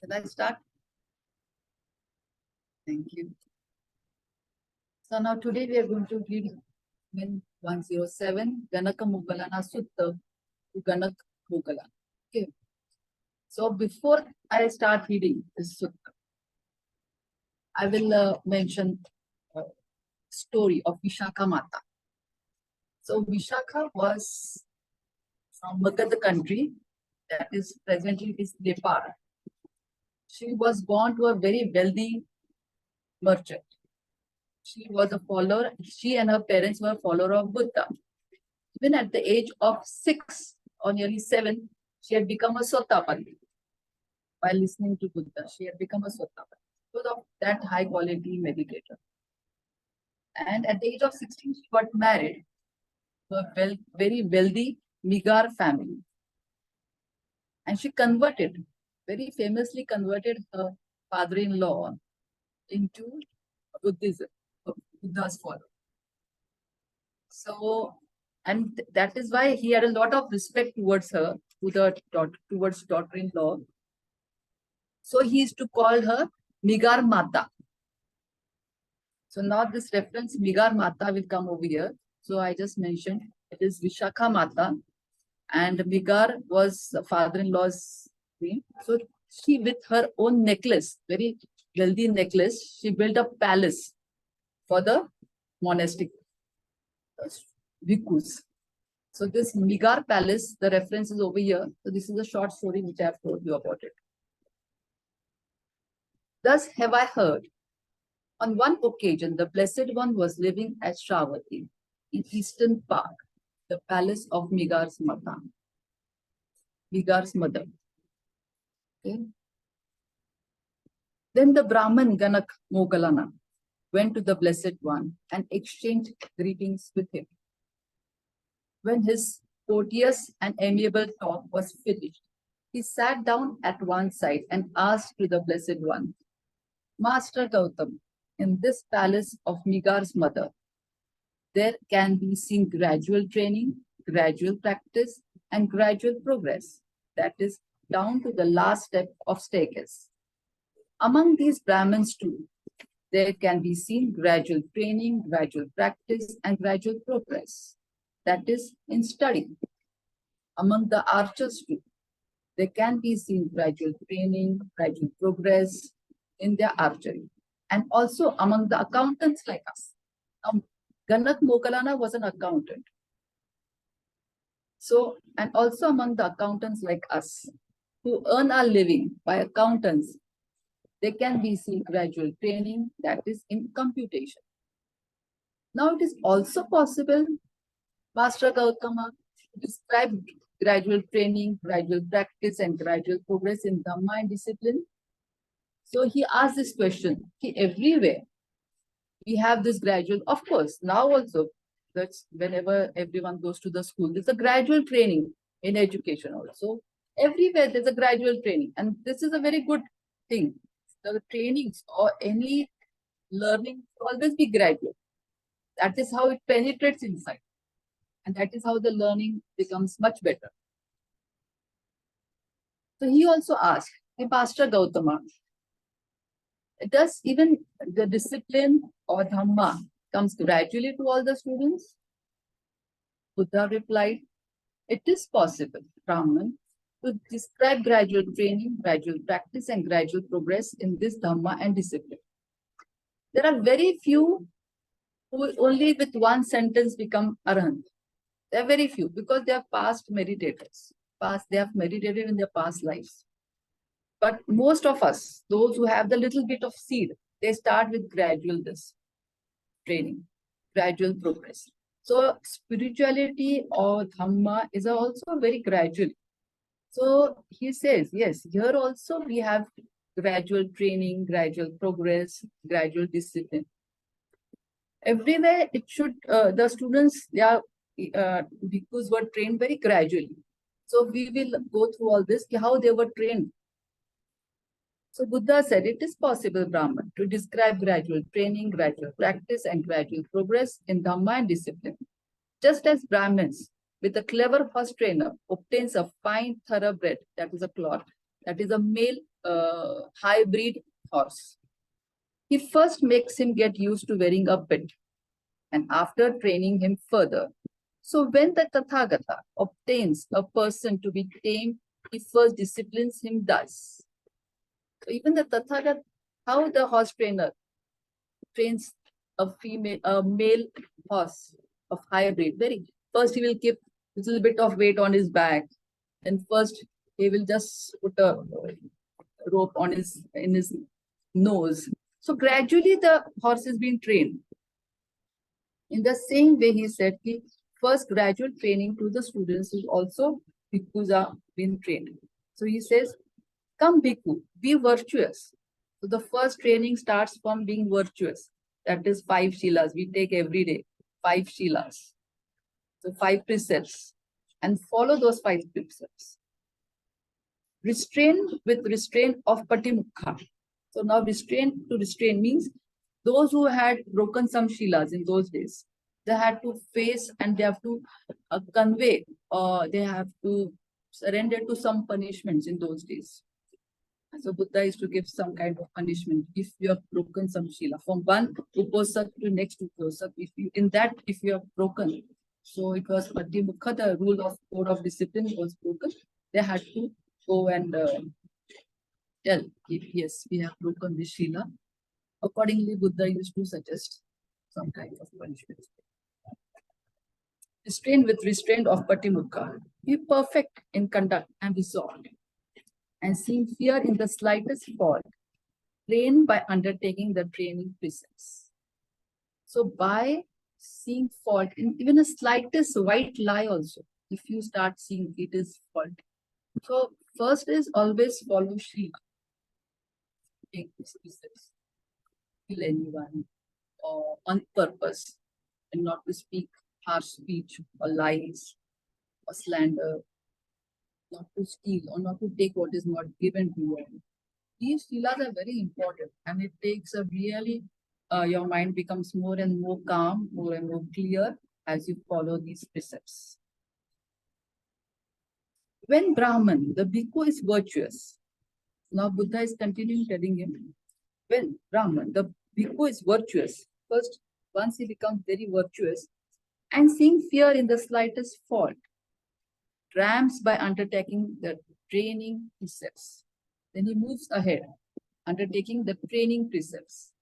Can I start? Thank you. So now today we are going to read 107 Ganaka-Moggallana Sutta to Ganaka-Moggallana. Okay. So before I start reading this sutta, I will mention a story of Visakha Mata. So Visakha was from Magadha country, that is presently is Nepal. She was born to a very wealthy merchant. She was a follower, she and her parents were a follower of Buddha. Even at the age of 6 or nearly 7, she had become a Sotapanna. While listening to Buddha, she had become a Sotapanna because of that high quality meditator. And at the age of 16, she got married to a very wealthy Migara family. And she converted, very famously converted her father-in-law into Buddhism, Buddha's follower. So, and that is why he had a lot of respect towards her, towards daughter-in-law. So he used to call her Migara Mata. So now this reference Migara Mata will come over here. So I just mentioned it is Visakha Mata, and Migara was father-in-law's name. So she, with her own necklace, very wealthy necklace, she built a palace for the monastic bhikkhus. So this Migara palace, the reference is over here. So this is a short story which I have told you about it. Thus have I heard. On one occasion, the Blessed One was living at Shravati in Eastern Park, the palace of Migara's mother. Okay. Then the Brahman Ganaka-Moggallana went to the Blessed One and exchanged greetings with him. When his courteous and amiable talk was finished, he sat down at one side and asked to the Blessed One, Master Gautam, in this palace of Migara's mother, there can be seen gradual training, gradual practice, and gradual progress. That is down to the last step of staircase. Among these Brahmins too, there can be seen gradual training, gradual practice, and gradual progress. That is in study. Among the archers too, there can be seen gradual training, gradual progress in their archery. And also among the accountants like us. Ganaka-Moggallana was an accountant. So, and also among the accountants like us, who earn our living by accountants, they can be seen gradual training, that is in computation. Now it is also possible, Master Gautama, to describe gradual training, gradual practice, and gradual progress in Dhamma and discipline. So he asked this question, everywhere we have this gradual, of course, now also, that's whenever everyone goes to the school, there's a gradual training in education also. Everywhere there's a gradual training, and this is a very good thing. The trainings or any learning always be gradual. That is how it penetrates inside. And that is how the learning becomes much better. So he also asked, hey, Master Gautama, does even the discipline or Dhamma comes gradually to all the students? Buddha replied, it is possible, Brahman, to describe gradual training, gradual practice, and gradual progress in this Dhamma and discipline. There are very few who only with one sentence become Arahant. There are very few because they are past meditators. They have meditated in their past lives. But most of us, those who have the little bit of seed, they start with gradual training, gradual progress. So spirituality or Dhamma is also very gradual. So he says, yes, here also we have gradual training, gradual progress, gradual discipline. Everywhere it should, the students, they are, bhikkhus were trained very gradually. So we will go through all this, how they were trained. So Buddha said, it is possible, Brahman, to describe gradual training, gradual practice, and gradual progress in Dhamma and discipline. Just as Brahmins, with a clever horse trainer, obtains a fine thoroughbred, that is a clot, that is a male hybrid horse. He first makes him get used to wearing a bit, and after training him further. So when the Tathagata obtains a person to be tamed, he first disciplines him thus. So even the Tathagata, how the horse trainer trains a male horse of hybrid. Very first he will keep a little bit of weight on his back, and first he will just put a rope on his nose. So gradually the horse is being trained. In the same way, he said, ki first gradual training to the students is also bhikkhus are being trained. So he says, come bhikkhu, be virtuous. So the first training starts from being virtuous. That is 5 shilas. We take every day 5 shilas. So 5 precepts. And follow those 5 precepts. Restrain with restraint of patimukha. So now restraint to restrain means those who had broken some shilas in those days, they had to face and they have to convey, or they have to surrender to some punishments in those days. So Buddha is to give some kind of punishment if you have broken some shila. From one uposak to next uposak, if you have broken. So it was Patimukha, the rule of code of discipline was broken. They had to go and tell if yes, we have broken this shila. Accordingly, Buddha used to suggest some kind of punishment. Restrain with restraint of Patimukha. Be perfect in conduct and resolve. And seeing fear in the slightest fault, train by undertaking the training precepts. So by seeing fault in even a slightest white lie also, if you start seeing it is fault. So first is always follow Shri. Take these precepts. Kill anyone or on purpose, and not to speak harsh speech or lies or slander, not to steal or not to take what is not given to you. These shilas are very important, and it takes a really, your mind becomes more and more calm, more and more clear as you follow these precepts. When Brahman, the bhikkhu is virtuous, now Buddha is continuing telling him, when Brahman, the bhikkhu is virtuous, first, once he becomes very virtuous, and seeing fear in the slightest fault, ramps by undertaking the training precepts. Then he moves ahead, undertaking the training precepts.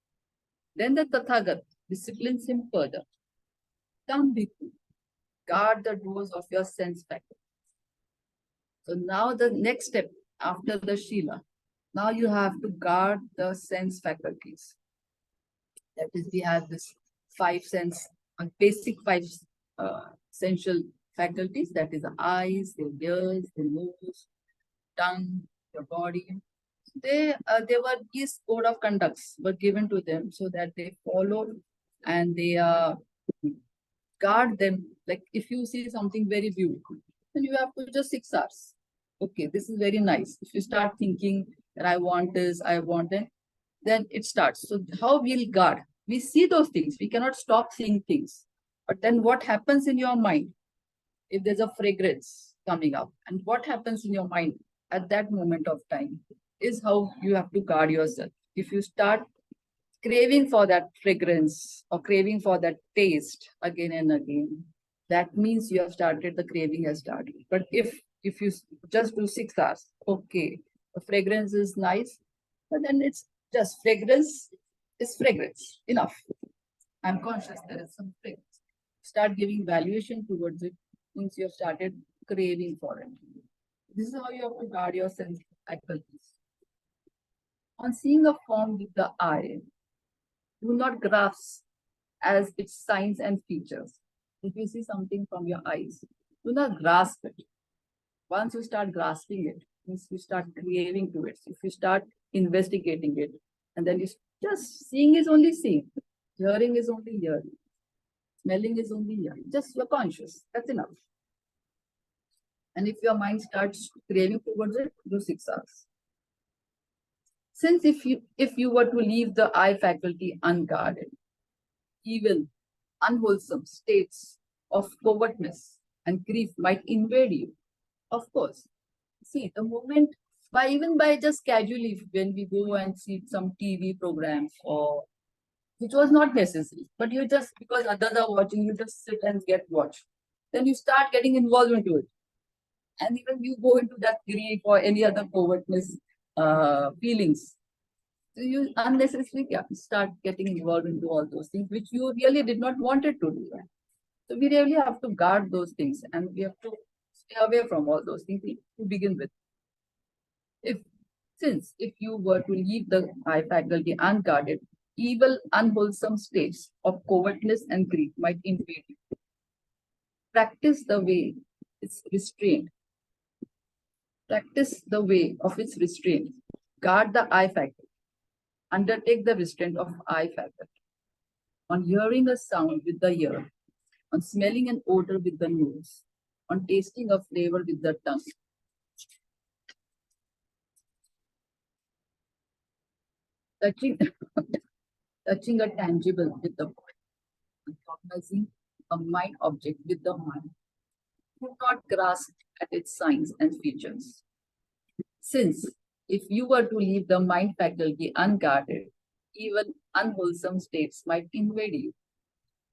Then the Tathagat disciplines him further. Come, bhikkhu, guard the doors of your sense faculty. So now the next step after the Shila, now you have to guard the sense faculties. That is, we have this 5 sense, basic 5 essential faculties. That is the eyes, the ears, the nose, tongue, your body. They were these code of conducts were given to them so that they follow and they guard them. Like if you see something very beautiful, then you have to just 6 hours. Okay, this is very nice. If you start thinking that I want this, I want that, then it starts. So how we'll guard? We see those things. We cannot stop seeing things. But then what happens in your mind if there's a fragrance coming up? And what happens in your mind at that moment of time is how you have to guard yourself. If you start craving for that fragrance or craving for that taste again and again, that means you have started, the craving has started. But if you just do 6 hours, okay, the fragrance is nice, but then it's just fragrance is fragrance, enough. I'm conscious there is some fragrance. Start giving valuation towards it, means you have started craving for it. This is how you have to guard your sense faculties. On seeing a form with the eye, do not grasp as its signs and features. If you see something from your eyes, do not grasp it. Once you start grasping it, means you start craving to it. If you start investigating it, and then you just seeing is only seeing, hearing is only hearing, smelling is only hearing. Just you're conscious. That's enough. And if your mind starts craving towards it, do 6 hours. Since if you were to leave the eye faculty unguarded, evil, unwholesome states of covetousness and grief might invade you. Of course, see, the moment Even by just casually, when we go and see some TV programs, or which was not necessary, but you just, because others are watching, you just sit and get watched. Then you start getting involved into it. And even you go into that grief or any other covetousness feelings. So you unnecessarily start getting involved into all those things which you really did not wanted to do. So we really have to guard those things, and we have to stay away from all those things to begin with. If Since if you were to leave the eye faculty unguarded, evil, unwholesome states of covetousness and grief might invade you. Practice the way it's restrained. Practice the way of its restraint. Guard the eye faculty. Undertake the restraint of eye faculty. On hearing a sound with the ear, on smelling an odor with the nose, on tasting a flavor with the tongue. Touching, touching a tangible with the body, and cognizing a mind object with the mind. Do not grasp at its signs and features. Since if you were to leave the mind faculty unguarded, even unwholesome states might invade you.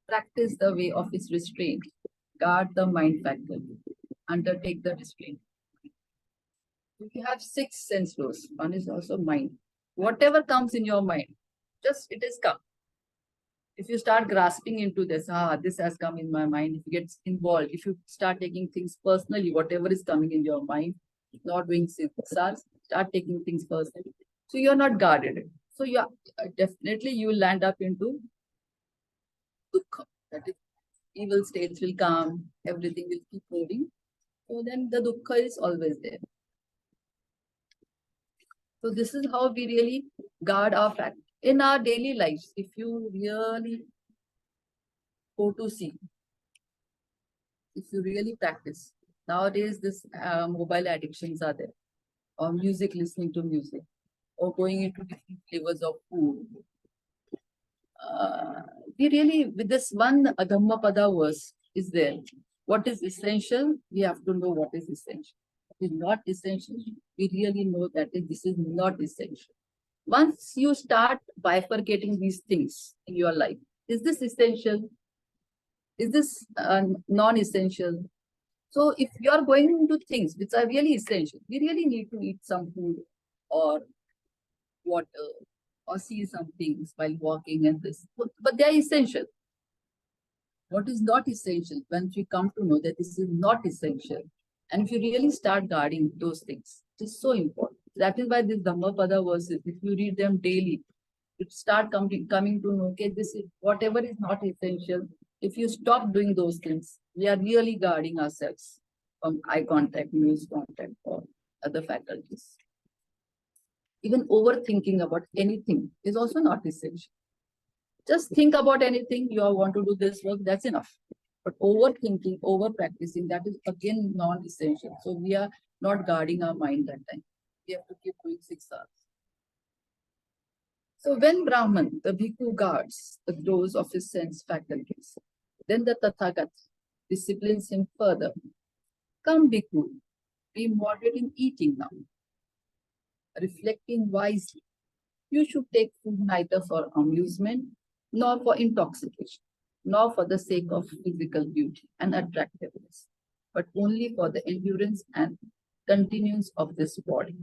Practice the way of its restraint. Guard the mind faculty. Undertake the restraint. You have 6 sense doors. One is also mind. Whatever comes in your mind, just it is come. If you start grasping into this, this has come in my mind, if you get involved, if you start taking things personally, whatever is coming in your mind, not doing start taking things personally. So you're not guarded. So yeah, definitely you will land up into dukkha. That is, evil states will come, everything will keep moving. So then the dukkha is always there. So this is how we really guard our fact. In our daily lives, if you really go to see, if you really practice, nowadays this mobile addictions are there, or music, listening to music, or going into different flavors of food. We really, with this one Dhammapada verse is there. What is essential? We have to know what is essential. What is not essential? We really know that this is not essential. Once you start bifurcating these things in your life, is this essential? Is this non-essential? So if you are going into things which are really essential, we really need to eat some food or water or see some things while walking and this, but they are essential. What is not essential, once we come to know that this is not essential, and if you really start guarding those things, it is so important. That is why these Dhammapada verses, if you read them daily, you start coming to know, okay, this is whatever is not essential. If you stop doing those things, we are really guarding ourselves from eye contact, news contact, or other faculties. Even overthinking about anything is also not essential. Just think about anything, you want to do this work, that's enough. But overthinking, over practicing, that is again non-essential. So we are not guarding our mind that time. We have to keep doing 6 hours. So when Brahman, the bhikkhu, guards the doors of his sense faculties, then the Tathagat disciplines him further. Come, bhikkhu, be moderate in eating now. Reflecting wisely, you should take food neither for amusement, nor for intoxication, nor for the sake of physical beauty and attractiveness, but only for the endurance and continuance of this body,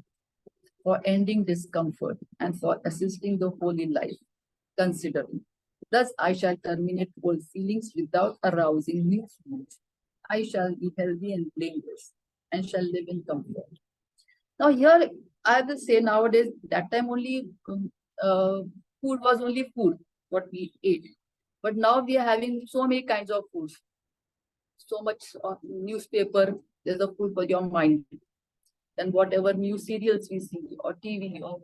for ending discomfort, and for assisting the holy life, considering. Thus I shall terminate old feelings without arousing new feelings. I shall be healthy and blameless, and shall live in comfort. Now here, I will say nowadays, that time only food was only food, what we ate. But now we are having so many kinds of foods. So much of newspaper, there's a food for your mind. Then whatever new serials we see, or TV, or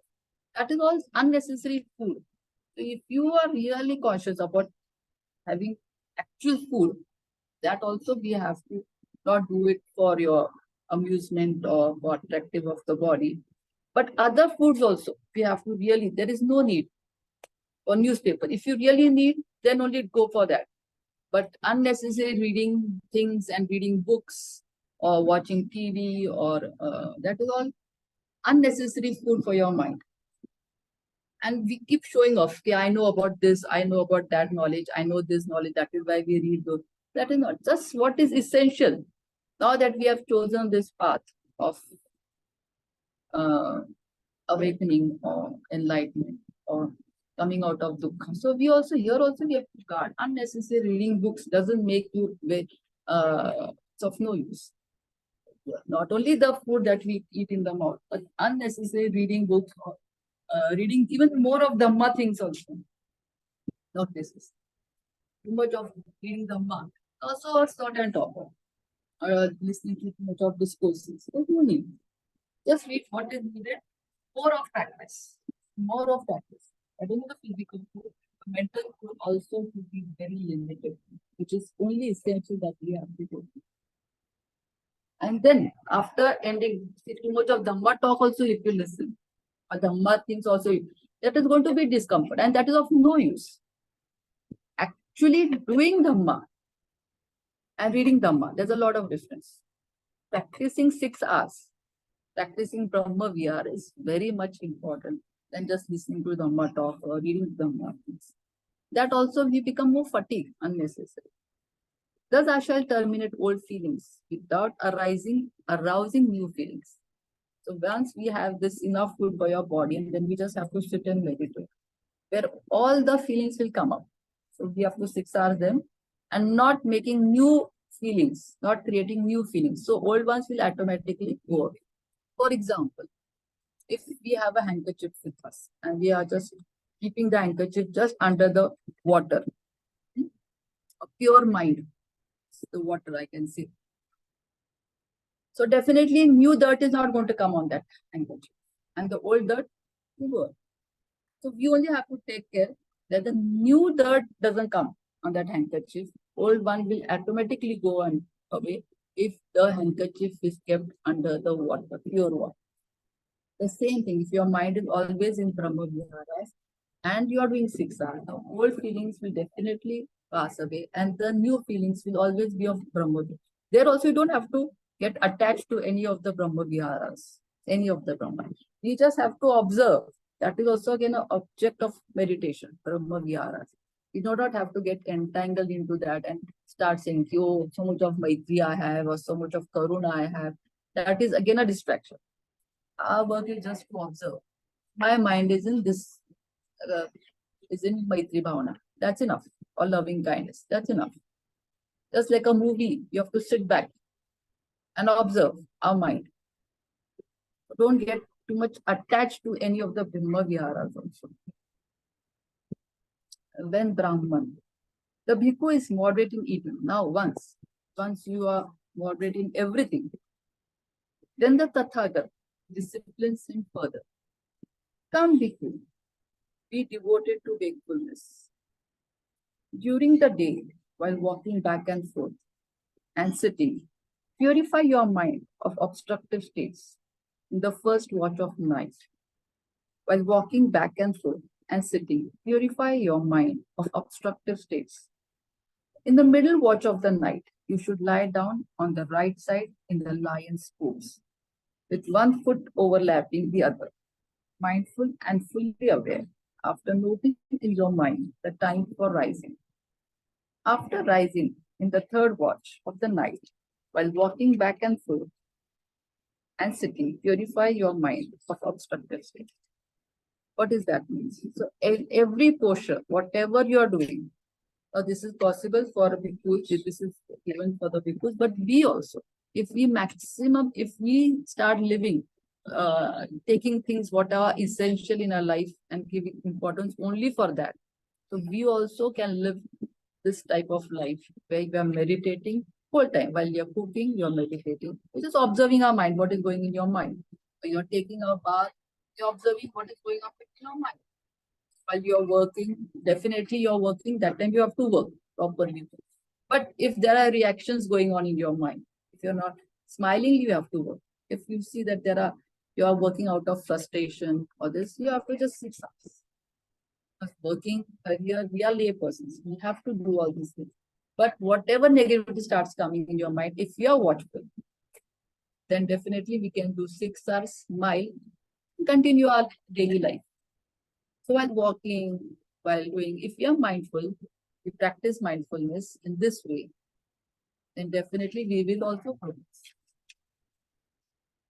that is all unnecessary food. So if you are really conscious about having actual food, that also we have to not do it for your amusement or for attractive of the body. But other foods also, we have to really, there is no need for newspaper. If you really need, then only go for that. But unnecessary reading things and reading books or watching TV or that is all unnecessary food for your mind. And we keep showing off. Okay, I know about this, I know about that knowledge, I know this knowledge, that is why we read those. That is not just what is essential. Now that we have chosen this path of uh, awakening or enlightenment or coming out of dukkha. So we also here also we have to guard. Unnecessary reading books doesn't make you it's of no use. Not only the food that we eat in the mouth, but unnecessary reading books or reading even more of Dhamma things also. Not necessary. Too much of reading Dhamma. Also a certain topic. Or listening to too much of discourses. There's no need. Just read what is needed. More of practice. More of practice. I don't know the physical food. The mental food also to be very limited, which is only essential that we have to do. And then after ending, see, too much of Dhamma talk also if you listen. Or Dhamma things also, that is going to be discomfort and that is of no use. Actually doing Dhamma and reading Dhamma, there's a lot of difference. Practicing 6 hours, practicing Brahma Vihara is very much important than just listening to Dhamma talk or reading Dhamma things. That also we become more fatigued, unnecessary. Thus I shall terminate old feelings without arousing new feelings. So once we have this enough food for your body, and then we just have to sit and meditate, where all the feelings will come up. So we have to 6 hours them and not making new feelings, not creating new feelings. So old ones will automatically go away. For example, if we have a handkerchief with us and we are just keeping the handkerchief just under the water, a pure mind, the water I can see. So definitely new dirt is not going to come on that handkerchief and the old dirt will go. So we only have to take care that the new dirt doesn't come on that handkerchief. Old one will automatically go on away if the handkerchief is kept under the water, pure water. The same thing, if your mind is always in Brahma Viharas and you are doing 6 hours, the old feelings will definitely pass away and the new feelings will always be of Brahma Viharas. There also you don't have to get attached to any of the Brahma Viharas, any of the Brahma. You just have to observe. That is also again an object of meditation, Brahma Viharas. You do not have to get entangled into that and start saying, oh, so much of Maitri I have or so much of Karuna I have. That is again a distraction. Our work is just to observe. My mind is in this, is in Maitri Bhavana. That's enough. Or loving kindness. That's enough. Just like a movie, you have to sit back and observe our mind. Don't get too much attached to any of the Brahma Viharas also. When Brahman, the bhikkhu is moderate in eating. Now once you are moderate in everything, then the Tathagata disciplines him further. Come bhikkhu, be devoted to wakefulness. During the day, while walking back and forth and sitting, purify your mind of obstructive states in the first watch of night. While walking back and forth and sitting, purify your mind of obstructive states. In the middle watch of the night, you should lie down on the right side in the lion's pose, with one foot overlapping the other, mindful and fully aware, after noting in your mind the time for rising. After rising in the third watch of the night, while walking back and forth and sitting, purify your mind of obstructive states. What does that mean? So every posture, whatever you are doing, this is possible for bhikkhus, this is given for the bhikkhus, but we also, if we start living, taking things what are essential in our life and giving importance only for that, so we also can live this type of life where you are meditating whole time. While you're cooking, you're meditating. You're just observing our mind, what is going in your mind. When you're taking a bath, you're observing what is going on in your mind. While you're working, definitely you're working, that time you have to work properly. But if there are reactions going on in your mind, if you're not smiling, you have to work. If you see that you are working out of frustration or this, you have to just sit working career, we are lay persons. We have to do all these things. But whatever negativity starts coming in your mind, if you are watchful, then definitely we can do 6 hours, smile, continue our daily life. So while walking, while doing, if we are mindful, we practice mindfulness in this way, then definitely we will also progress.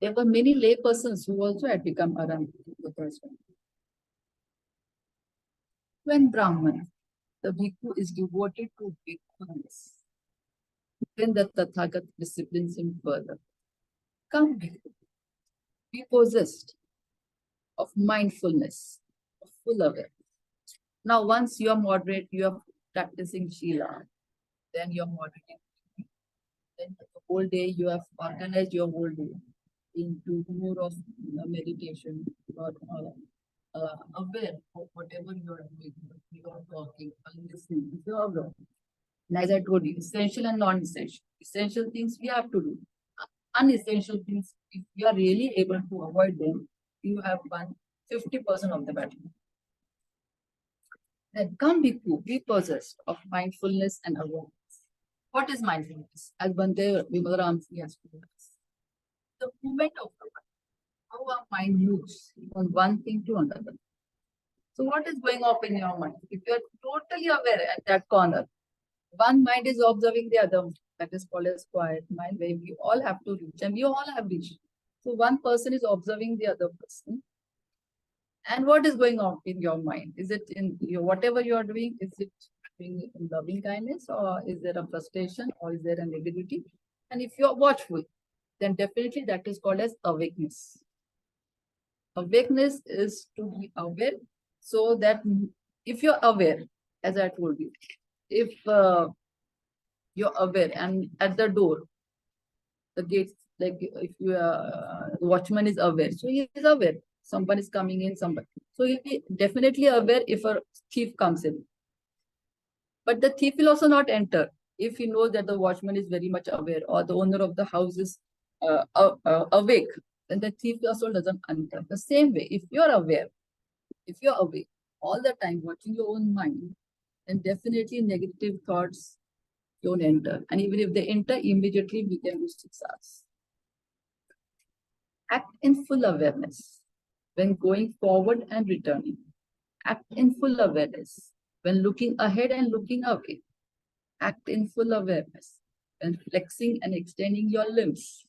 There were many lay persons who also had become Aram with us. When Brahman, the bhikkhu is devoted to bhikkhus, then the Tathagat disciplines him further. Come, bhikkhu, be possessed of mindfulness, of full awareness. Now, once you are moderate, you are practicing Shila, then you are moderate. Then the whole day you have organized your whole day into more of meditation or aware of whatever you are doing, you are talking, or listening. You are aware. And as I told you, essential and non-essential. Essential things we have to do. Unessential things, if you are really able to avoid them, you have won 50% of the battle. Then come bhikkhu, be possessed of mindfulness and awareness. What is mindfulness? As Bante Vimaram has told us. The movement of the mind, how our mind moves from one thing to another. So what is going on in your mind? If you are totally aware at that corner, one mind is observing the other. That is called as quiet mind, where we all have to reach, and we all have reached. So one person is observing the other person. And what is going on in your mind? Is it in your whatever you are doing? Is it being in loving kindness, or is there a frustration, or is there a negativity? And if you are watchful, then definitely that is called as awakeness. Awakeness is to be aware, so that if you're aware, as I told you, if you're aware and at the door, the gates, like if you the watchman is aware, so he is aware someone is coming in, somebody. So he'll be definitely aware if a thief comes in. But the thief will also not enter if he knows that the watchman is very much aware or the owner of the house is awake. Then the thief also doesn't enter. The same way, if you're aware, if you're awake all the time, watching your own mind, then definitely negative thoughts don't enter. And even if they enter, immediately we can do 6 hours. Act in full awareness when going forward and returning. Act in full awareness when looking ahead and looking away. Act in full awareness when flexing and extending your limbs.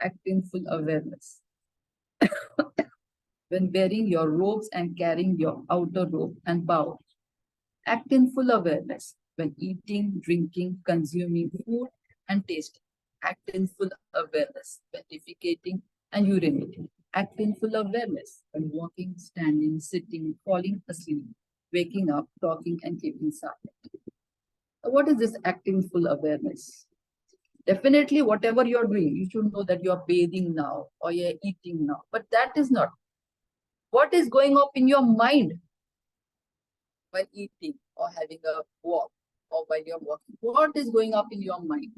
Act in full awareness when wearing your robes and carrying your outer robe and bow. Act in full awareness when eating, drinking, consuming food and tasting. Act in full awareness when defecating and urinating. Act in full awareness when walking, standing, sitting, falling asleep, waking up, talking and keeping silent. What is this acting full awareness? Definitely, whatever you're doing, you should know that you're bathing now or you're eating now. But that is not. What is going up in your mind while eating or having a walk or while you're walking? What is going up in your mind?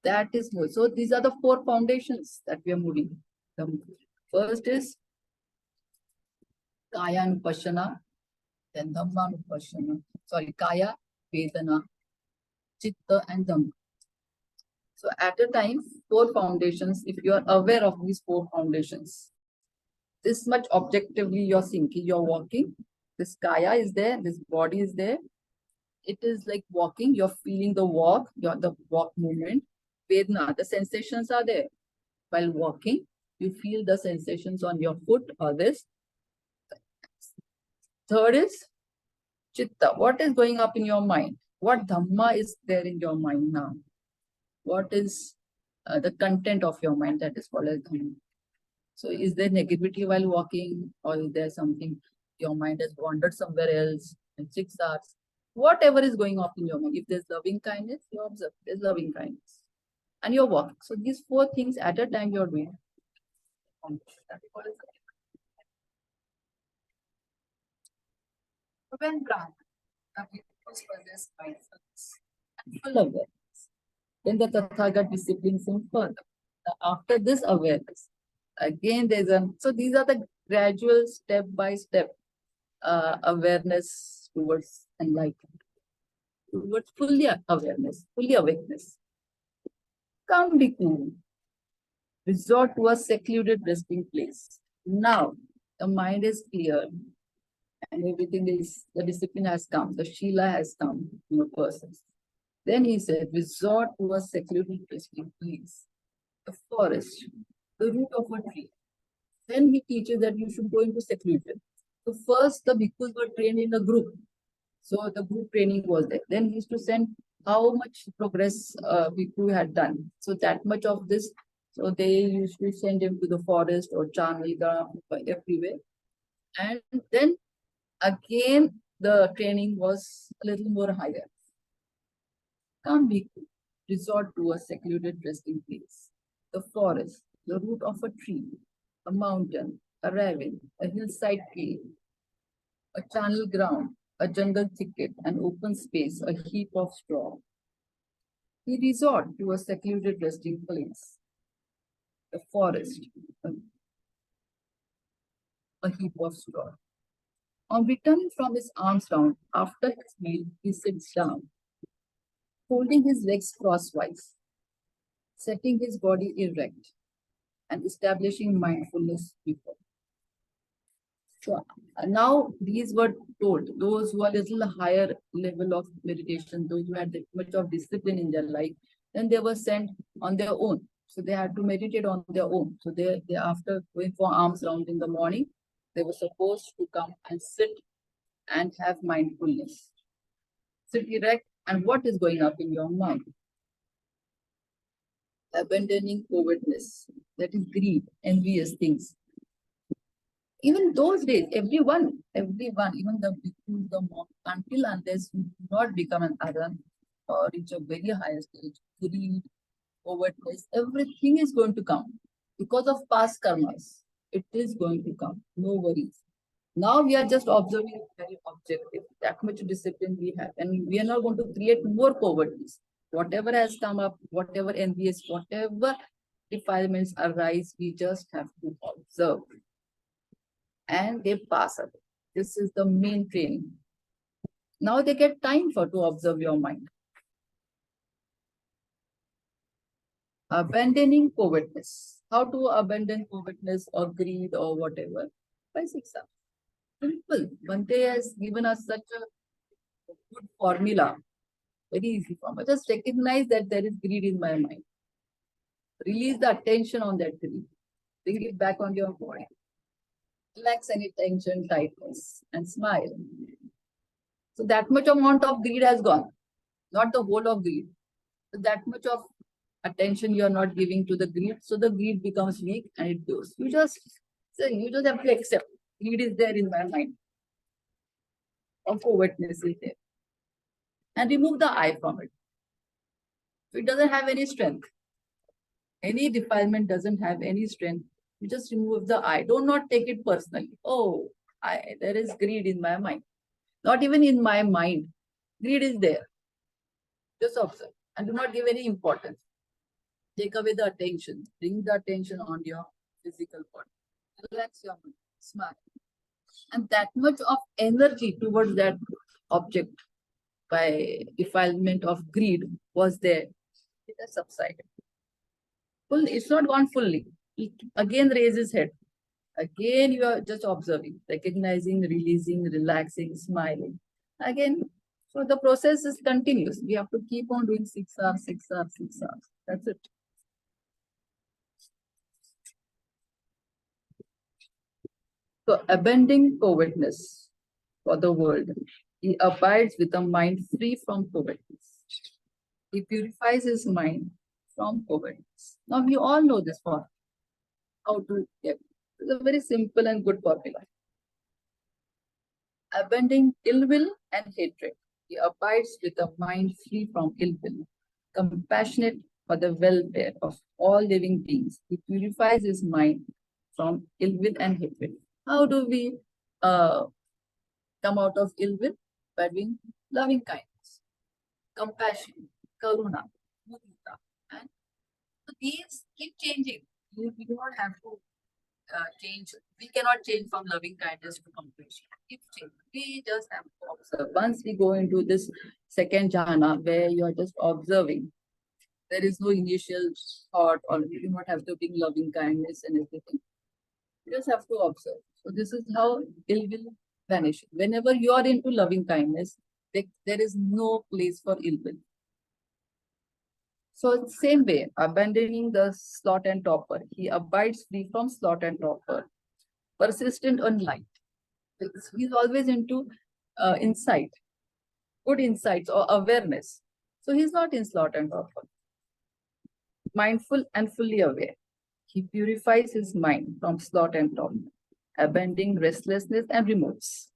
That is more. So these are the 4 foundations that we are moving. The first is Kaya Anupassana, then Dhamma Anupassana. Sorry, Kaya, Vedana, Chitta and Dhamma. So at a time, 4 foundations, if you are aware of these 4 foundations, this much objectively you're thinking, you're walking, this Kaya is there, this body is there. It is like walking, you're feeling the walk, the walk movement. Vedana, the sensations are there. While walking, you feel the sensations on your foot or this. Third is Chitta. What is going up in your mind? What Dhamma is there in your mind now? What is the content of your mind? That is called as Dhamma. So is there negativity while walking, or is there something your mind has wandered somewhere else in 6 hours? Whatever is going on in your mind, if there's loving kindness, you observe there's loving kindness. And you're walking. So these 4 things at a time you're doing. When Brahman, possessed mindfulness and full awareness, then the Tathagat disciplines him further. After this awareness, again there's a, so these are the gradual step by step awareness towards enlightenment, towards fully awareness, fully awakeness. Come bhikkhu, resort to a secluded resting place. Now the mind is clear and everything is, the discipline has come, the Shila has come in a person. Then he said, resort to a secluded resting place, the forest, the root of a tree. Then he teaches that you should go into seclusion. So first the bhikkhus were trained in a group. So the group training was there. Then he used to send how much progress bhikkhu had done. So that much of this. So they used to send him to the forest or Chandigarh, everywhere. And then again, the training was a little more higher. Come bhikkhu, resort to a secluded resting place. The forest, the root of a tree, a mountain, a ravine, a hillside cave, a channel ground, a jungle thicket, an open space, a heap of straw. We resort to a secluded resting place, a forest, a, a heap of straw. On returning from his alms round, after his meal, he sits down, folding his legs crosswise, setting his body erect, and establishing mindfulness before. So now these were told those who are little higher level of meditation, those who had that much of discipline in their life, then they were sent on their own. So they had to meditate on their own. So they after going for alms round in the morning, they were supposed to come and sit and have mindfulness. Sit erect, and what is going up in your mind? Abandoning covetousness, that is greed, envious things. Even those days, everyone, even the bhikkhus, the monk, until unless you do not become an Aran or reach a very high stage, greed, covetousness, everything is going to come because of past karmas. It is going to come, no worries. Now we are just observing very objective, that much discipline we have, and we are not going to create more poverties. Whatever has come up, whatever envious, whatever defilements arise, we just have to observe and they pass away. This is the main training. Now they get time for to observe your mind. Abandoning covetousness. How to abandon covetousness or greed or whatever? By Siksa. Simple. Bhante has given us such a good formula. Very easy formula. Just recognize that there is greed in my mind. Release the attention on that greed. Bring it back on your body. Relax any tension, tightness, and smile. So that much amount of greed has gone, not the whole of greed. So that much of attention you are not giving to the greed, so the greed becomes weak and it goes. You just have to accept greed is there in my mind. Of covetousness is there. And remove the I from it. So it doesn't have any strength. Any defilement doesn't have any strength. You just remove the I. Do not take it personally. Oh, there is greed in my mind. Not even in my mind. Greed is there. Just observe and do not give any importance. Take away the attention. Bring the attention on your physical body. Relax your mind. Smile. And that much of energy towards that object by defilement of greed was there. It has subsided. It's not gone fully. It again raises head. Again, you are just observing, recognizing, releasing, relaxing, smiling. Again, so the process is continuous. We have to keep on doing 6 hours, 6 hours, 6 hours. That's it. So abandoning covetousness for the world, he abides with a mind free from covetousness. He purifies his mind from covetousness. Now we all know this for how to get. It's a very simple and good formula. Abandoning ill will and hatred. He abides with a mind free from ill will, compassionate for the welfare of all living beings. He purifies his mind from ill will and hatred. How do we come out of ill will? By doing loving kindness, compassion, karuna, mudita. And so these keep changing. We do not have to change. We cannot change from loving kindness to compassion. Keep changing. We just have to observe. Once we go into this second jhana where you are just observing, there is no initial thought, or you do not have to bring loving kindness and everything. You just have to observe. So this is how ill will vanish. Whenever you are into loving kindness, there is no place for ill will. So same way, abandoning the sloth and topper, he abides free from sloth and topper, persistent on light. He's always into insight, good insights or awareness. So he's not in sloth and topper. Mindful and fully aware. He purifies his mind from sloth and topper, abandoning restlessness and remorse.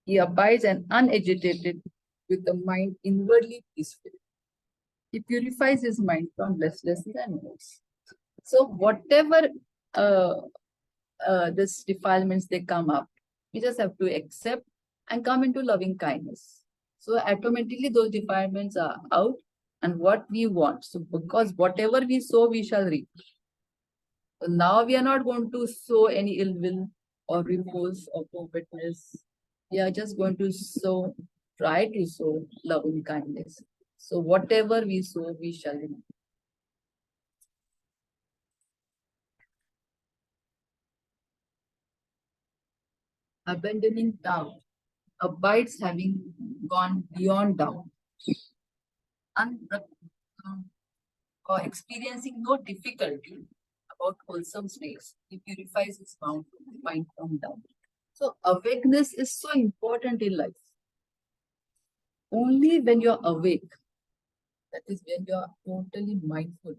He abides and unagitated with the mind inwardly peaceful. He purifies his mind from restlessness and remorse. So whatever uh, this defilements they come up, we just have to accept and come into loving kindness. So automatically those defilements are out and what we want. So because whatever we sow, we shall reap. So now we are not going to sow any ill will or repulse or covetousness. We are just going to try to sow loving kindness. So whatever we sow, we shall reap. Abandoning doubt, abides having gone beyond doubt, or experiencing no difficulty about wholesome states. He purifies his mind from doubt. So awakeness is so important in life. Only when you're awake, that is when you're totally mindful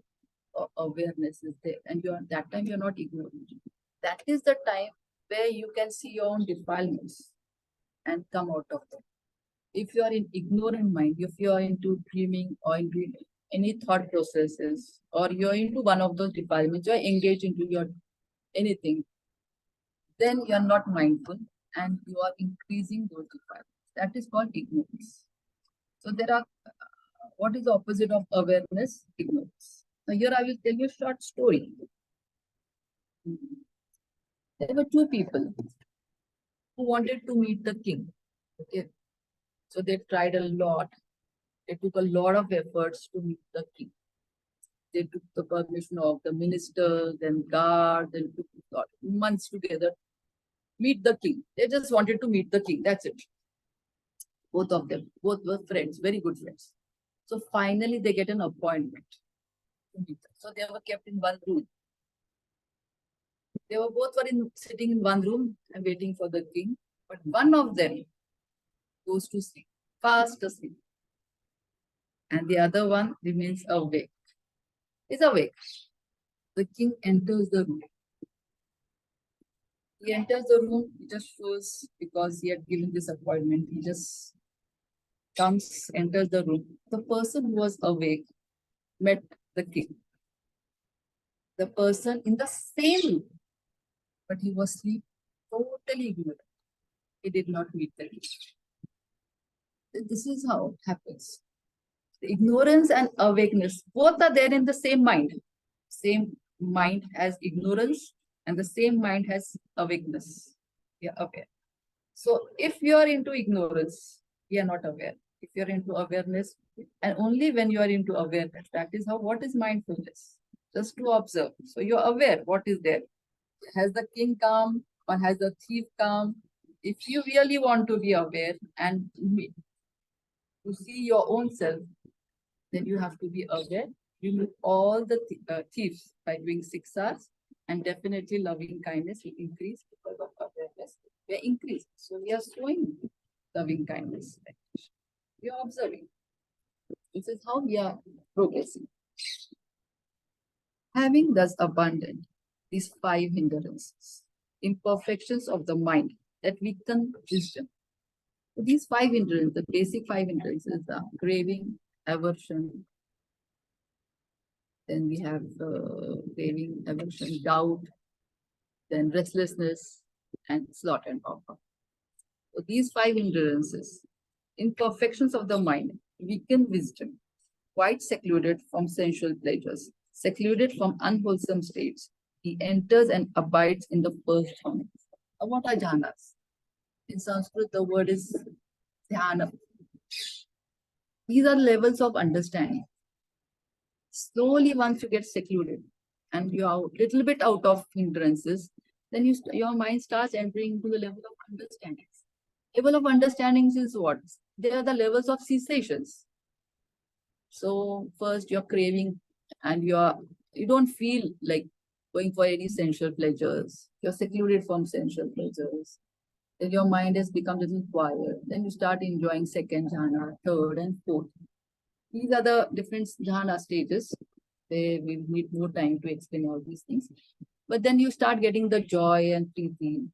or awareness is there, and you're that time you're not ignorant. That is the time where you can see your own defilements and come out of them. If you are in ignorant mind, if you are into dreaming or into any thought processes, or you're into one of those defilements, you're engaged into your anything, then you're not mindful and you are increasing those defilements. That is called ignorance. So there are what is the opposite of awareness? Ignorance. Now here I will tell you a short story. There were two people who wanted to meet the king. Okay. So they tried a lot. They took a lot of efforts to meet the king. They took the permission of the minister, then guard, then took months together. Meet the king. They just wanted to meet the king. That's it. Both of them. Both were friends, very good friends. So finally they get an appointment to meet them. So they were kept in one room. They were both sitting in one room and waiting for the king. But one of them goes to sleep, fast asleep. And the other one remains awake. Is awake. The king enters the room. He enters the room, he just shows because he had given this appointment. He just comes, enters the room. The person who was awake met the king. The person in the same room, but he was asleep, totally ignorant. He did not meet the king. This is how it happens. The ignorance and awakeness, both are there in the same mind. Same mind has ignorance and the same mind has awakeness. Yeah, aware. So if you are into ignorance, you are not aware. If you're into awareness, and only when you are into awareness, that is how, what is mindfulness? Just to observe. So you're aware what is there. Has the king come or has the thief come? If you really want to be aware and to see your own self, then you have to be aware. Remove all the thieves by doing 6 hours, and definitely loving kindness will increase because of awareness. We are increased. So we are showing loving kindness. We are observing. This is how we are progressing. Having thus abandoned these 5 hindrances, imperfections of the mind that weaken wisdom. So these 5 hindrances, the basic 5 hindrances are craving, aversion, then we have craving, aversion, doubt, then restlessness, and sloth and power. So these 5 hindrances, imperfections of the mind, weaken wisdom, quite secluded from sensual pleasures, secluded from unwholesome states. He enters and abides in the first harmony. What are jhanas? In Sanskrit, the word is dhyana. These are levels of understanding. Slowly, once you get secluded and you are a little bit out of hindrances, then your mind starts entering into the level of understanding. Level of understandings is what? They are the levels of cessations. So first you're craving and you don't feel like going for any sensual pleasures. You're secluded from sensual pleasures. Then your mind has become a little quiet. Then you start enjoying second jhana, third and fourth. These are the different jhana stages. We need more time to explain all these things. But then you start getting the joy and preeti,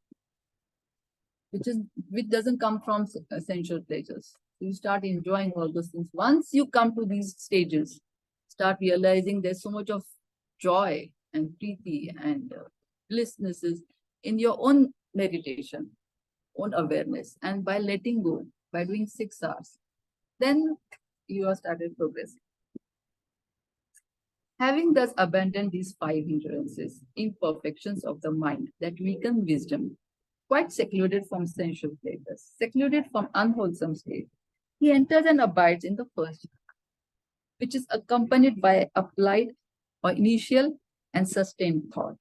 which doesn't come from sensual pleasures. You start enjoying all those things. Once you come to these stages, start realizing there's so much of joy and preeti and blissnesses in your own meditation, own awareness. And by letting go, by doing 6 hours, then you have started progressing. Having thus abandoned these 5 hindrances, imperfections of the mind that weaken wisdom, quite secluded from sensual pleasures, secluded from unwholesome state, he enters and abides in the first, which is accompanied by applied or initial and sustained thought,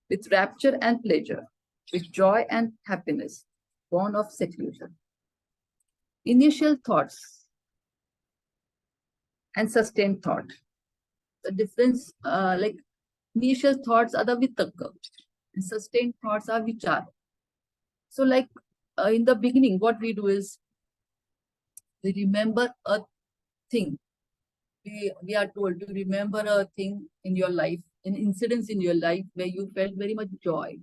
with rapture and pleasure, with joy and happiness, born of seclusion. Initial thoughts and sustained thought. The difference, like initial thoughts are the vitaka, and sustained thoughts are vichara. So like in the beginning, what we do is we remember a thing. We are told to remember a thing in your life, an incident in your life where you felt very much joy.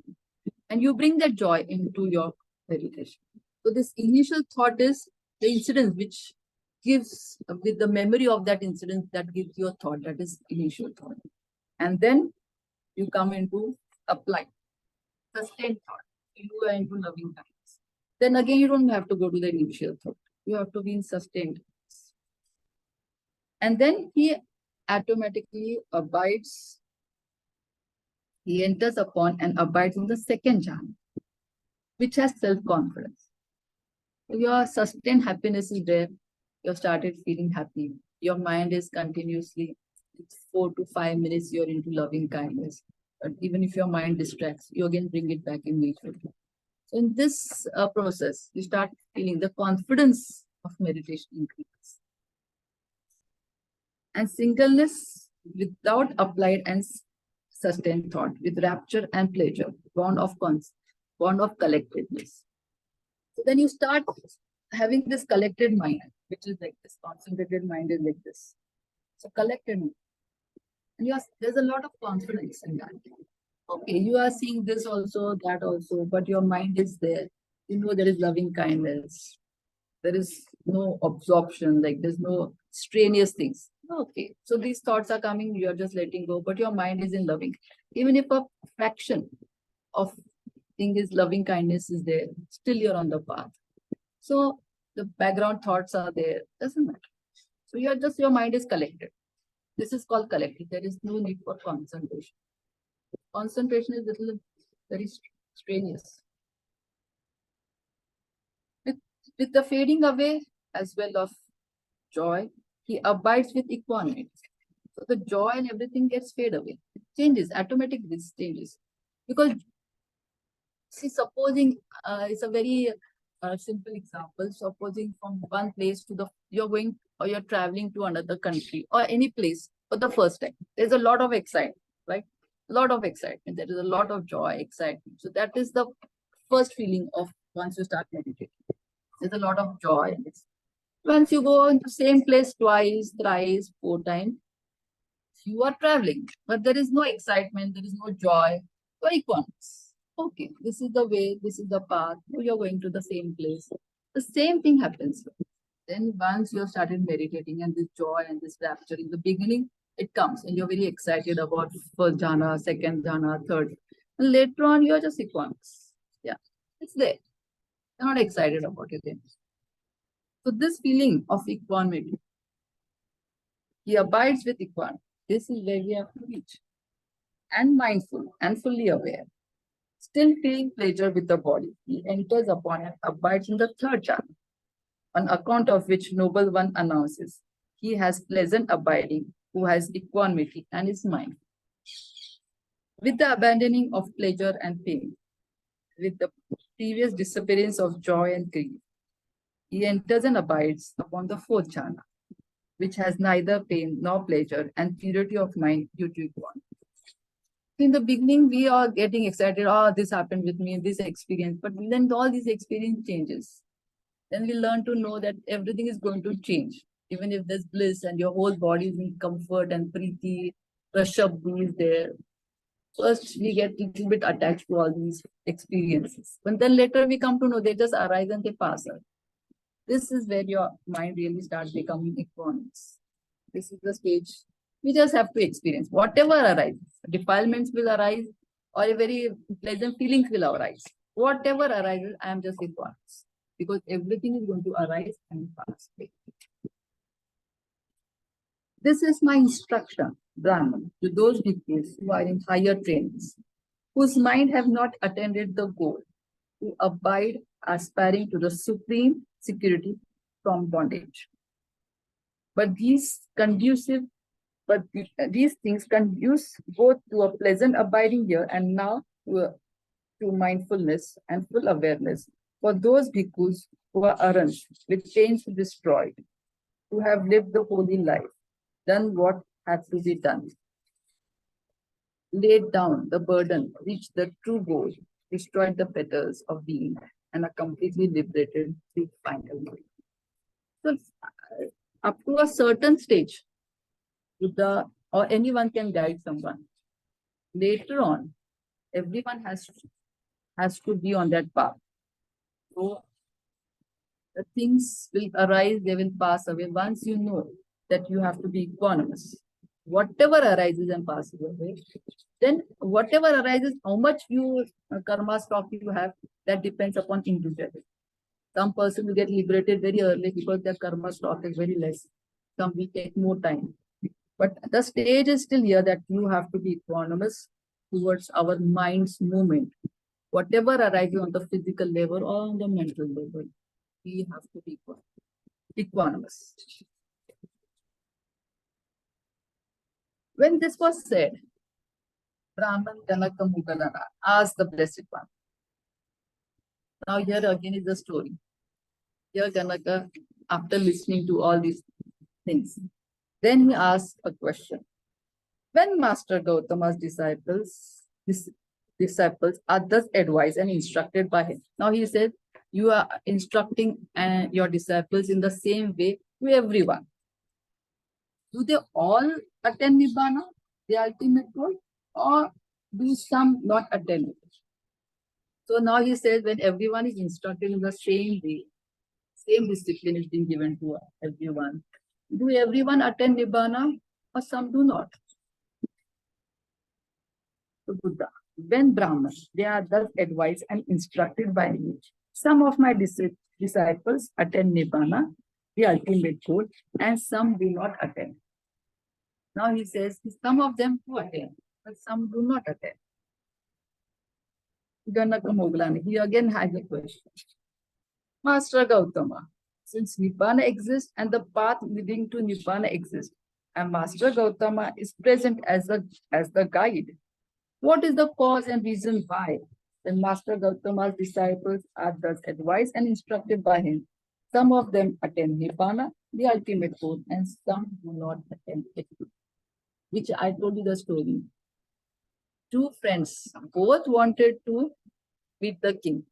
And you bring that joy into your meditation. So this initial thought is the incident which gives, with the memory of that incident, that gives you a thought, that is initial thought. And then you come into applied, sustained thought. You are into loving kindness. Then again, you don't have to go to the initial thought. You have to be in sustained. And then he automatically abides, he enters upon and abides in the second jhana, which has self-confidence. Your sustained happiness is there. You have started feeling happy. Your mind is continuously, 4 to 5 minutes, you're into loving kindness. But even if your mind distracts, you again bring it back in nature. So in this process, you start feeling the confidence of meditation increases. And singleness without applied and sustained thought, with rapture and pleasure, bond of collectedness. So then you start having this collected mind, which is like this, concentrated mind is like this. So collected mind. And there's a lot of confidence in that. Okay, you are seeing this also, that also, but your mind is there. You know there is loving kindness. There is no absorption, like there's no strenuous things. Okay, so these thoughts are coming, you're just letting go, but your mind is in loving. Even if a fraction of thing is loving kindness is there, still you're on the path. So the background thoughts are there, doesn't matter. So your mind is collected. This is called collected. There is no need for concentration. Concentration is very strenuous. With the fading away as well of joy, he abides with equanimity. So the joy and everything gets fade away. It changes, automatically this changes. Because, see, supposing it's a very simple example. Supposing from one place to you're going or you're traveling to another country or any place for the first time. There's a lot of excitement, right? A lot of excitement. There is a lot of joy, excitement. So that is the first feeling of once you start meditating. There's a lot of joy. Once you go into the same place twice, thrice, 4 times, you are traveling, but there is no excitement, there is no joy, no equanimous. Okay, this is the way, this is the path, you're going to the same place. The same thing happens. Then once you have started meditating and this joy and this rapture in the beginning, it comes and you're very excited about first jhana, second jhana, third. And later on, you're just equanimous. Yeah, it's there. You're not excited about it then. So this feeling of equanimity, he abides with equanimity. This is where we have to reach. And mindful and fully aware. Still feeling pleasure with the body, he enters upon and abides in the third jhana, on account of which Noble One announces, he has pleasant abiding, who has equanimity and is mindful. With the abandoning of pleasure and pain, with the previous disappearance of joy and grief, he enters and abides upon the fourth jhana, which has neither pain nor pleasure and purity of mind due to one. In the beginning, we are getting excited. Oh, this happened with me, this experience. But then all these experience changes. Then we learn to know that everything is going to change. Even if there's bliss and your whole body is in comfort and preeti, prashabdhi is there. First, we get a little bit attached to all these experiences. But then later we come to know they just arise and they pass us. This is where your mind really starts becoming equanimous. This is the stage we just have to experience. Whatever arises, defilements will arise or a very pleasant feelings will arise. Whatever arises, I am just equanimous. Because everything is going to arise and pass away. This is my instruction, Brahman, to those people who are in higher trainings, whose mind have not attained the goal, who abide aspiring to the supreme security from bondage. But these things conduce both to a pleasant abiding here and now to mindfulness and full awareness for those bhikkhus who are arrant, with pains destroyed, who have lived the holy life, done what had to be done, laid down the burden, reached the true goal, destroyed the fetters of being, and are completely liberated through final life. So, up to a certain stage, Buddha or anyone can guide someone. Later on, everyone has to be on that path. So the things will arise, they will pass away. Once you know that you have to be equanimous, whatever arises and passes away, then whatever arises, how much karma stock you have, that depends upon individual. Some person will get liberated very early because their karma stock is very less. Some will take more time. But the stage is still here that you have to be equanimous towards our mind's movement. Whatever arises on the physical level or on the mental level, we have to be equanimous. When this was said, Brahman Ganaka-Moggallana asked the Blessed One. Now here again is the story. Here Ganaka, after listening to all these things, then he asked a question. When Master Gautama's disciples are thus advised and instructed by him. Now he said, you are instructing your disciples in the same way to everyone. Do they all attain Nibbana, the ultimate goal, or do some not attain it? So now he says, when everyone is instructed in the same way, same discipline is being given to everyone, do everyone attain Nibbana or some do not? So Buddha, when Brahmins, they are thus advised and instructed by me, some of my disciples attain Nibbana, the ultimate goal, and some do not attain. Now he says, some of them do attain, but some do not attain. Ganaka-Moggallana, he again has a question. Master Gautama, since Nibbana exists and the path leading to Nibbana exists, and Master Gautama is present as the guide, what is the cause and reason why when Master Gautama's disciples are thus advised and instructed by him? Some of them attain Nibbana, the ultimate goal, and some do not attain it. Which I told you the story. Two friends, both wanted to meet the king.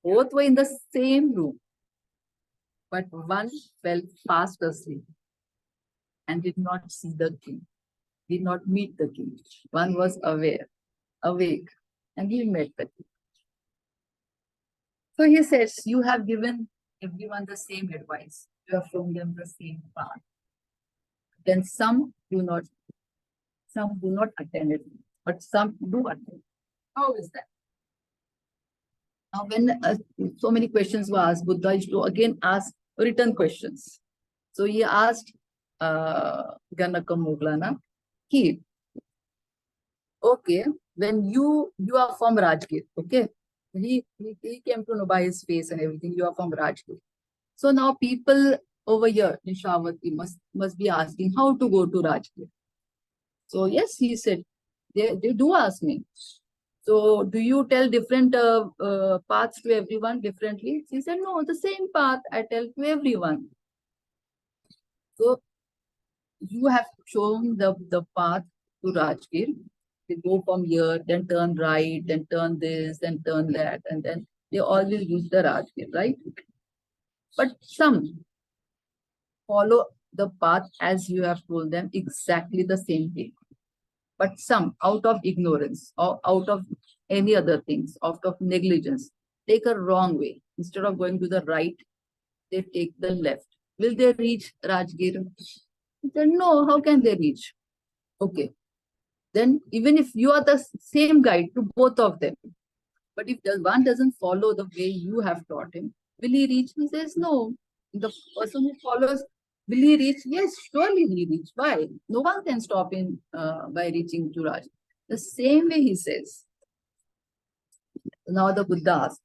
Both were in the same room, but one fell fast asleep and did not see the king, did not meet the king. One was awake, and he met the king. So he says, you have given everyone the same advice. You have shown them the same path. Then some do not attend it, but some do attend. How is that? Now, when so many questions were asked, Buddha used to again ask written questions. So he asked Ganaka-Moggallana, okay, when you are from Rajgir, okay, he came to know by his face and everything. You are from Rajgir. So now people over here in Shravati must be asking how to go to Rajgir. So yes, he said, They do ask me. So do you tell different paths to everyone differently? She said, no, the same path I tell to everyone. So you have shown the path to Rajgir. They go from here, then turn right, then turn this, then turn that, and then they all will use the Rajgir, right? But some follow the path as you have told them exactly the same way. But some, out of ignorance or out of any other things, out of negligence, take a wrong way. Instead of going to the right, they take the left. Will they reach Rajgir? Then no, how can they reach? Okay. Then even if you are the same guide to both of them, but if the one doesn't follow the way you have taught him, will he reach? He says no. The person who follows, will he reach? Yes, surely he reach. Why? No one can stop him by reaching to Raj. The same way he says. Now the Buddha asks,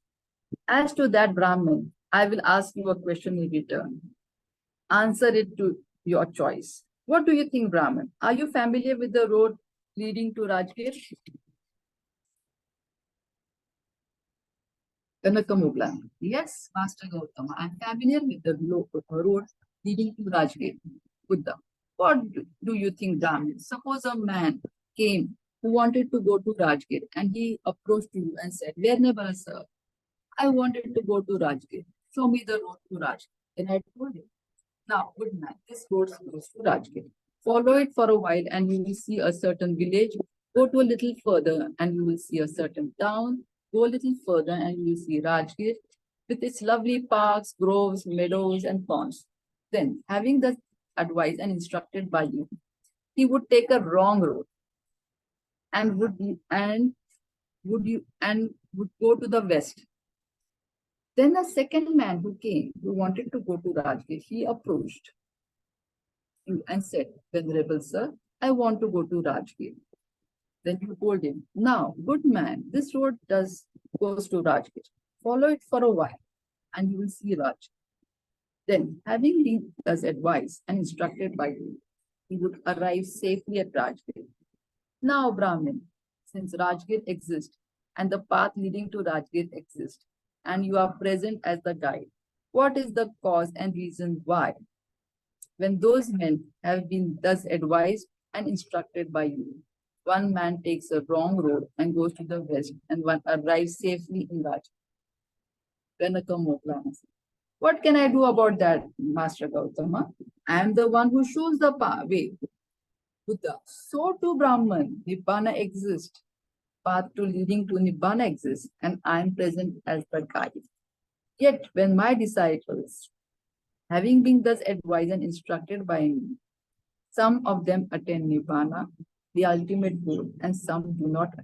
as to that Brahmin, I will ask you a question in return. Answer it to your choice. What do you think, Brahman? Are you familiar with the road leading to Rajgir? Ganaka-Moggallana. Yes, Master Gautama, I'm familiar with the road leading to Rajgir. Buddha. What do you think, Brahmin? Suppose a man came who wanted to go to Rajgir and he approached you and said, Wherever, sir, I wanted to go to Rajgir. Show me the road to Rajgir. And I told him, now, good man, this road goes to Rajgir. Follow it for a while and you will see a certain village. Go to a little further and you will see a certain town. Go a little further and you will see Rajgir with its lovely parks, groves, meadows, and ponds. Then, having thus advised and instructed by you, he would take a wrong road and would go to the west. Then a second man who came, who wanted to go to Rajgir, he approached you and said, Venerable sir, I want to go to Rajgir. Then you told him, now, good man, this road goes to Rajgir. Follow it for a while and you will see Raj. Then, having been thus advised and instructed by you, he would arrive safely at Rajgir. Now, Brahmin, since Rajgir exists and the path leading to Rajgir exists, and you are present as the guide, what is the cause and reason why? When those men have been thus advised and instructed by you, one man takes a wrong road and goes to the west, and one arrives safely in Rajgir. Ganaka-Moggallana. What can I do about that, Master Gautama? I am the one who shows the way. Buddha. So too, Brahman, Nibbana exists. Path to leading to Nibbana exists, and I am present as the guide. Yet, when my disciples, having been thus advised and instructed by me, some of them attain Nibbana, the ultimate goal, and some do not.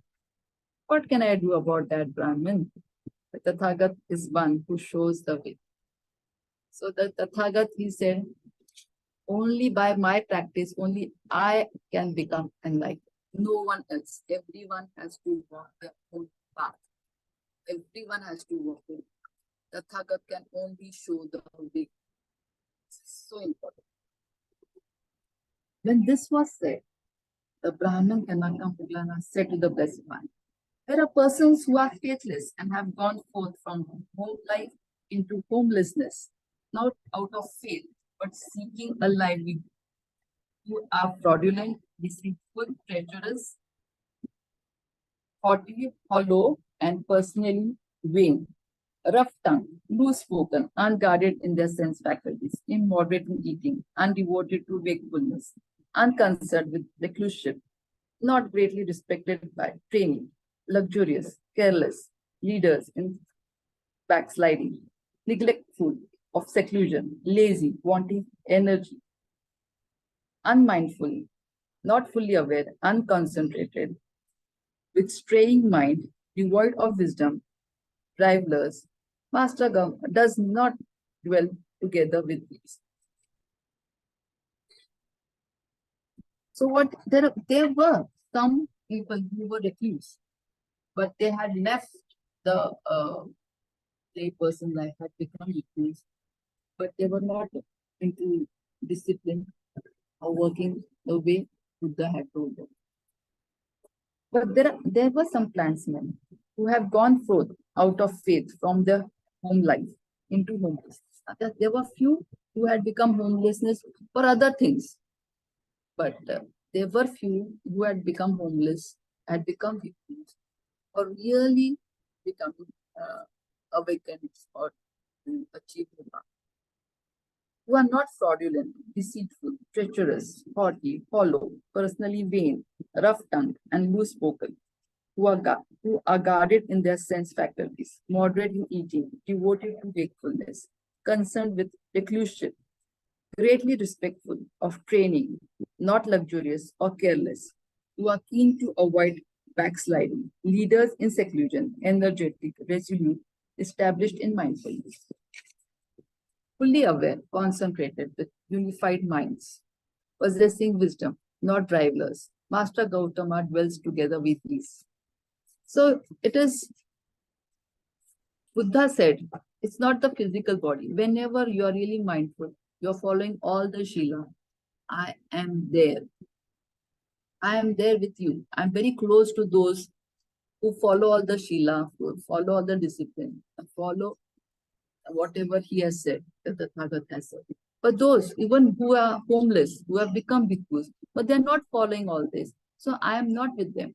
What can I do about that, Brahman? The Tathagat is one who shows the way. So the Tathagat, he said, only by my practice, only I can become enlightened. No one else. Everyone has to walk their own path. Everyone has to walk it. The Tathagat can only show the way. So important. When this was said, the Brahman Ganaka-Moggallana said to the Blessed One, there are persons who are faithless and have gone forth from home life into homelessness, not out of faith, but seeking a livelihood, who are fraudulent, deceitful, treacherous, haughty, hollow, and personally vain, rough-tongued, loose-spoken, unguarded in their sense faculties, immoderate in eating, undevoted to wakefulness, unconcerned with recluseship, not greatly respected by training, luxurious, careless, leaders in backsliding, neglectful of seclusion, lazy, wanting energy, unmindful, not fully aware, unconcentrated, with straying mind, devoid of wisdom, travelers, Master Gam does not dwell together with these. So what there were some people who were recluse, but they had left the lay person life, had become recluse, but they were not into discipline or working the way Buddha had told them. But there were some plantsmen who have gone forth out of faith from their home life into homelessness. There were few who had become homelessness for other things, but there were few who had become homeless, had become victims, or really becoming awakened or achieved Dhamma, who are not fraudulent, deceitful, treacherous, haughty, hollow, personally vain, rough-tongued, and loose-spoken, who are guarded in their sense faculties, moderate in eating, devoted to wakefulness, concerned with reclusion, greatly respectful of training, not luxurious or careless, who are keen to avoid backsliding, leaders in seclusion, energetic, resolute, established in mindfulness, fully aware, concentrated with unified minds, possessing wisdom, not rivalers. Master Gautama dwells together with these. So it is, Buddha said, it's not the physical body. Whenever you are really mindful, you're following all the Shila. I am there. I am there with you. I'm very close to those who follow all the Shila, who follow all the discipline, and follow whatever he has said, that the Tathagata has said. But those, even who are homeless, who have become bhikkhus, but they're not following all this. So I am not with them.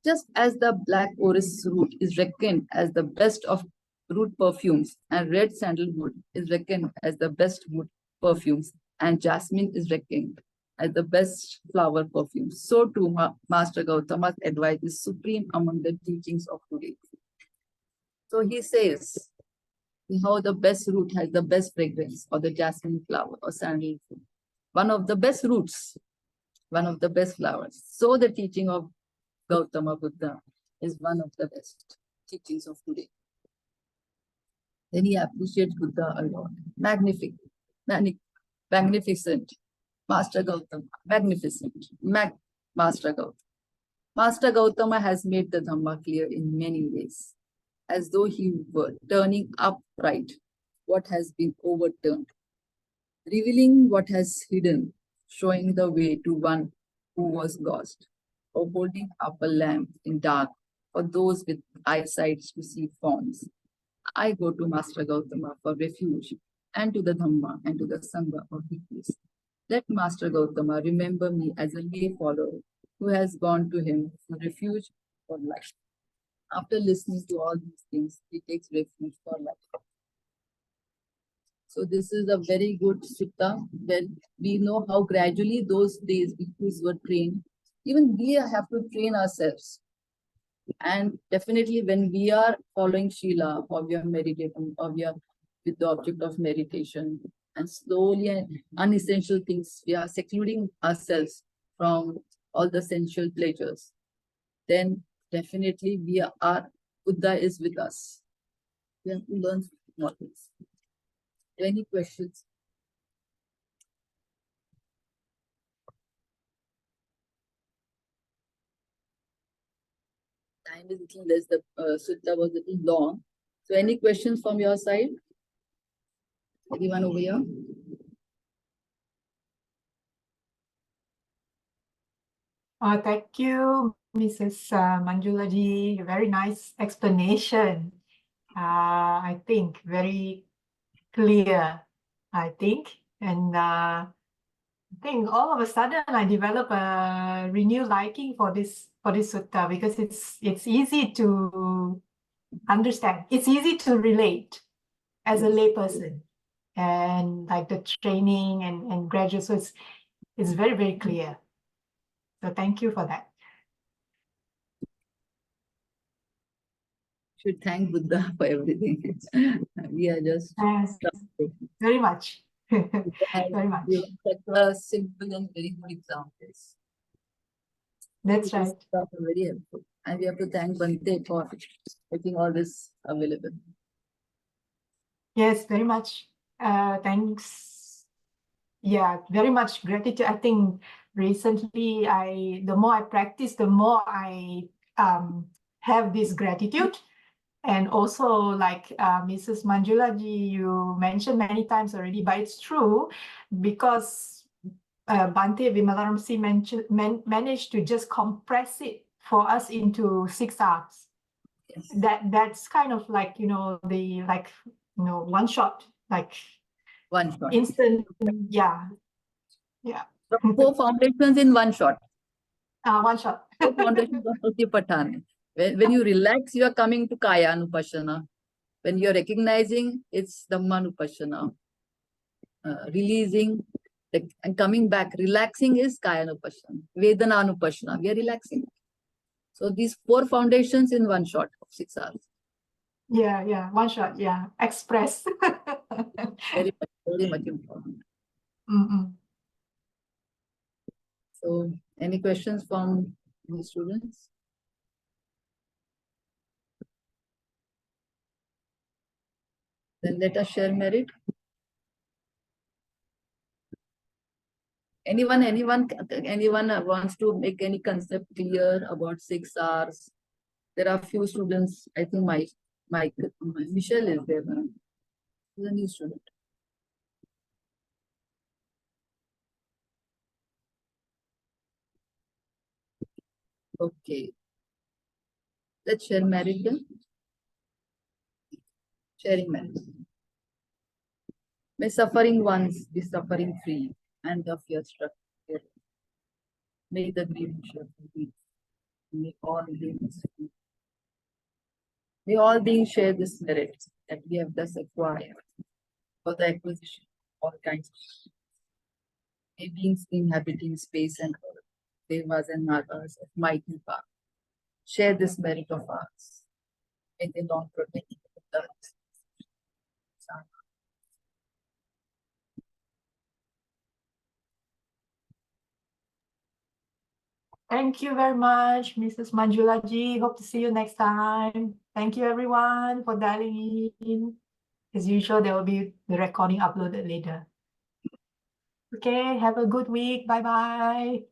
Just as the black orris root is reckoned as the best of root perfumes, and red sandalwood is reckoned as the best wood perfumes, and jasmine is reckoned as the best flower perfumes, so too Master Gautama's advice is supreme among the teachings of today. So he says how the best root has the best fragrance, or the jasmine flower, or sandalwood. One of the best roots, one of the best flowers. So the teaching of Gautama Buddha is one of the best teachings of today. Then he appreciates Buddha a lot. Magnificent, magnificent. Master Gautama, magnificent. Master Gautama. Master Gautama has made the Dhamma clear in many ways, as though he were turning upright what has been overturned, revealing what has hidden, showing the way to one who was lost, or holding up a lamp in dark for those with eyesight to see forms. I go to Master Gautama for refuge, and to the Dhamma and to the Sangha of bhikkhus. Let Master Gautama remember me as a lay follower who has gone to him for refuge for life. After listening to all these things, he takes refuge for life. So this is a very good sutta where we know how gradually those days bhikkhus were trained. Even we have to train ourselves. And definitely when we are following Shila, or we are meditating, or we are with the object of meditation, and slowly and unessential things, we are secluding ourselves from all the sensual pleasures, then definitely Buddha is with us. We have to learn more things. Any questions? Time is little less, the sutta was a little long. So any questions from your side? Anyone over here? Thank you, Mrs. Manjula ji. Very nice explanation. I think very clear, I think. And I think all of a sudden I develop a renewed liking for this sutta, because it's easy to understand. It's easy to relate as a layperson, and like the training and gradual. So it's very, very clear. So thank you for that. Should thank Buddha for everything. We are just Yes, very much. Very much. Such a simple and very good examples. That's right. Are very helpful. And we have to thank Bante for making all this available. Yes, very much. Thanks. Yeah, very much gratitude. I think recently the more I practice, the more I have this gratitude. And also, like Mrs. Manjula ji, you mentioned many times already, but it's true, because Bhante Vimalaramsi managed to just compress it for us into 6 hours. Yes. That's kind of like, one shot, like One shot. instant, yeah. The 4 foundations in one shot. One shot. 4 foundations of Sotapanna. When you relax, you are coming to Kaya Anupassana. When you are recognizing, it's Dhamma Anupassana. Releasing and coming back, relaxing is Kaya Anupassana. Vedana Anupassana. We are relaxing. So these 4 foundations in one shot of 6 hours. Yeah, one shot, yeah. Express. Very much important. Mm-mm. So, any questions from the students? Then let us share merit. Anyone wants to make any concept clear about 6 hours? There are few students. I think Michelle is there. Huh? She's a new student. Okay. Let's share merit then. Sharing merit. May suffering ones be suffering free and the fear struck. May the grief share be. May all beings share this merit that we have thus acquired for the acquisition of all kinds of. May beings inhabiting space and earth, devas and nagas of mighty power, share this merit of ours. May they not protect the earth. Thank you very much, Mrs. Manjula ji. Hope to see you next time. Thank you, everyone, for dialing in. As usual, there will be the recording uploaded later. Okay, have a good week. Bye-bye.